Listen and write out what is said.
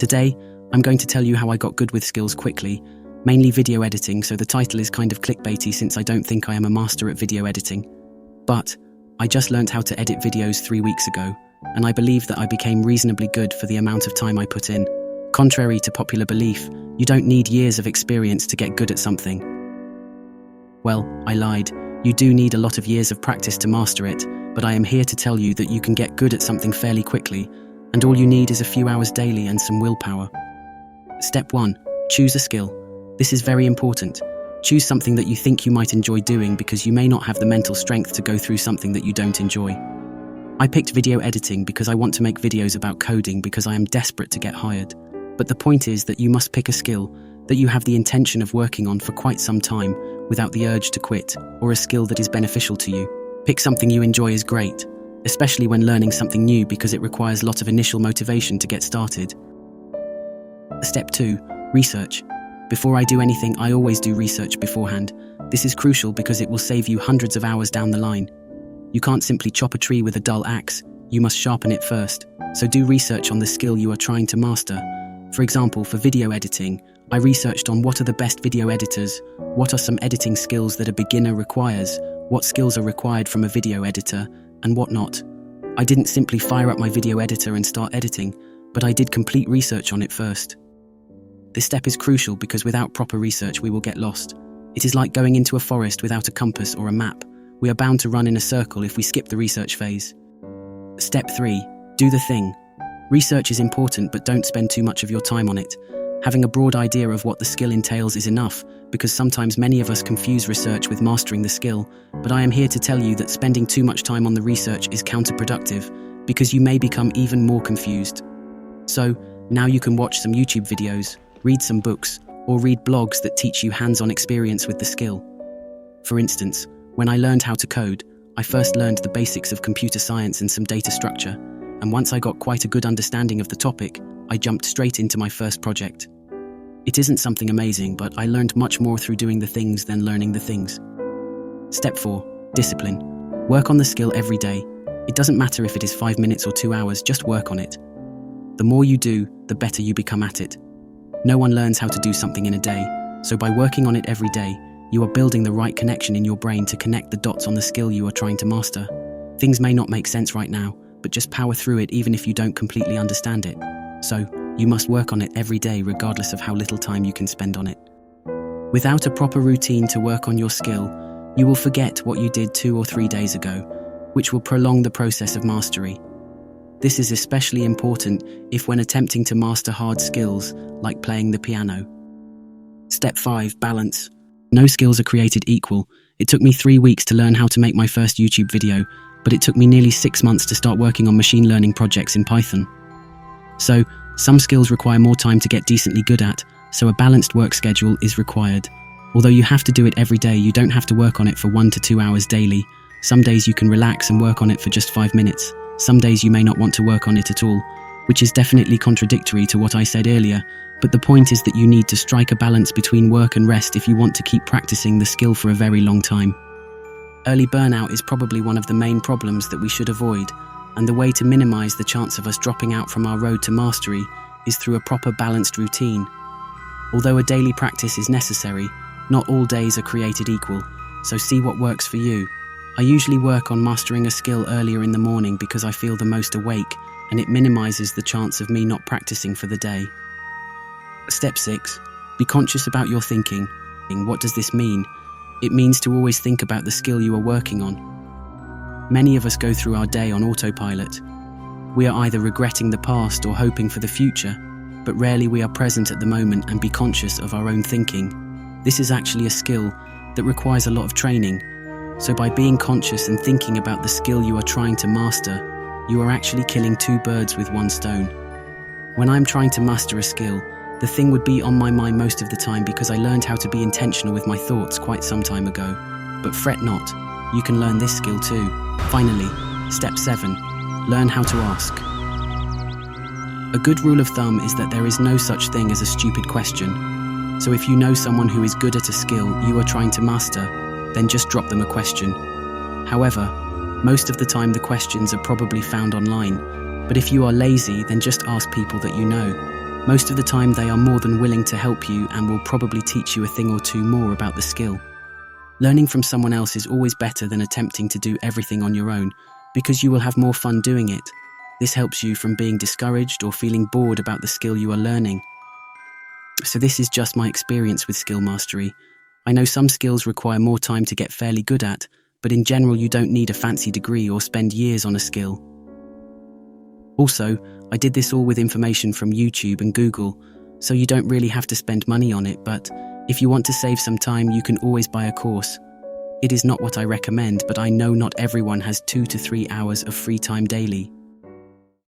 Today, I'm going to tell you how I got good with skills quickly, mainly video editing, so the title is kind of clickbaity since I don't think I am a master at video editing. But I just learned how to edit videos 3 weeks ago, and I believe that I became reasonably good for the amount of time I put in. Contrary to popular belief, you don't need years of experience to get good at something. Well, I lied. You do need a lot of years of practice to master it, but I am here to tell you that you can get good at something fairly quickly, and all you need is a few hours daily and some willpower. Step 1. Choose a skill. This is very important. Choose something that you think you might enjoy doing because you may not have the mental strength to go through something that you don't enjoy. I picked video editing because I want to make videos about coding because I am desperate to get hired. But the point is that you must pick a skill that you have the intention of working on for quite some time without the urge to quit, or a skill that is beneficial to you. Pick something you enjoy is great, especially when learning something new because it requires a lot of initial motivation to get started. Step 2. Research. Before I do anything, I always do research beforehand. This is crucial because it will save you hundreds of hours down the line. You can't simply chop a tree with a dull axe, you must sharpen it first. So do research on the skill you are trying to master. For example, for video editing, I researched on what are the best video editors, what are some editing skills that a beginner requires, what skills are required from a video editor, and what not. I didn't simply fire up my video editor and start editing, but I did complete research on it first. This step is crucial because without proper research we will get lost. It is like going into a forest without a compass or a map. We are bound to run in a circle if we skip the research phase. Step 3. Do the thing. Research is important, but don't spend too much of your time on it. Having a broad idea of what the skill entails is enough, because sometimes many of us confuse research with mastering the skill, but I am here to tell you that spending too much time on the research is counterproductive, because you may become even more confused. So, now you can watch some YouTube videos, read some books, or read blogs that teach you hands-on experience with the skill. For instance, when I learned how to code, I first learned the basics of computer science and some data structure, and once I got quite a good understanding of the topic, I jumped straight into my first project. It isn't something amazing, but I learned much more through doing the things than learning the things. Step 4. Discipline. Work on the skill every day. It doesn't matter if it is 5 minutes or 2 hours, just work on it. The more you do, the better you become at it. No one learns how to do something in a day, so by working on it every day, you are building the right connection in your brain to connect the dots on the skill you are trying to master. Things may not make sense right now, but just power through it even if you don't completely understand it. So, you must work on it every day regardless of how little time you can spend on it. Without a proper routine to work on your skill, you will forget what you did 2 or 3 days ago, which will prolong the process of mastery. This is especially important if when attempting to master hard skills, like playing the piano. Step 5. Balance. No skills are created equal. It took me 3 weeks to learn how to make my first YouTube video, but it took me nearly 6 months to start working on machine learning projects in Python. So, some skills require more time to get decently good at, so a balanced work schedule is required. Although you have to do it every day, you don't have to work on it for 1 to 2 hours daily. Some days you can relax and work on it for just 5 minutes. Some days you may not want to work on it at all, which is definitely contradictory to what I said earlier, but the point is that you need to strike a balance between work and rest if you want to keep practicing the skill for a very long time. Early burnout is probably one of the main problems that we should avoid, and the way to minimize the chance of us dropping out from our road to mastery is through a proper balanced routine. Although a daily practice is necessary, not all days are created equal, so see what works for you. I usually work on mastering a skill earlier in the morning because I feel the most awake, and it minimizes the chance of me not practicing for the day. Step 6. Be conscious about your thinking. What does this mean? It means to always think about the skill you are working on. Many of us go through our day on autopilot. We are either regretting the past or hoping for the future, but rarely we are present at the moment and be conscious of our own thinking. This is actually a skill that requires a lot of training. So by being conscious and thinking about the skill you are trying to master, you are actually killing 2 birds with 1 stone. When I'm trying to master a skill, the thing would be on my mind most of the time because I learned how to be intentional with my thoughts quite some time ago. But fret not, you can learn this skill too. Finally, step 7. Learn how to ask. A good rule of thumb is that there is no such thing as a stupid question. So if you know someone who is good at a skill you are trying to master, then just drop them a question. However, most of the time the questions are probably found online, but if you are lazy, then just ask people that you know. Most of the time they are more than willing to help you and will probably teach you a thing or two more about the skill. Learning from someone else is always better than attempting to do everything on your own, because you will have more fun doing it. This helps you from being discouraged or feeling bored about the skill you are learning. So this is just my experience with skill mastery. I know some skills require more time to get fairly good at, but in general you don't need a fancy degree or spend years on a skill. Also, I did this all with information from YouTube and Google, so you don't really have to spend money on it, but if you want to save some time, you can always buy a course. It is not what I recommend, but I know not everyone has 2 to 3 hours of free time daily.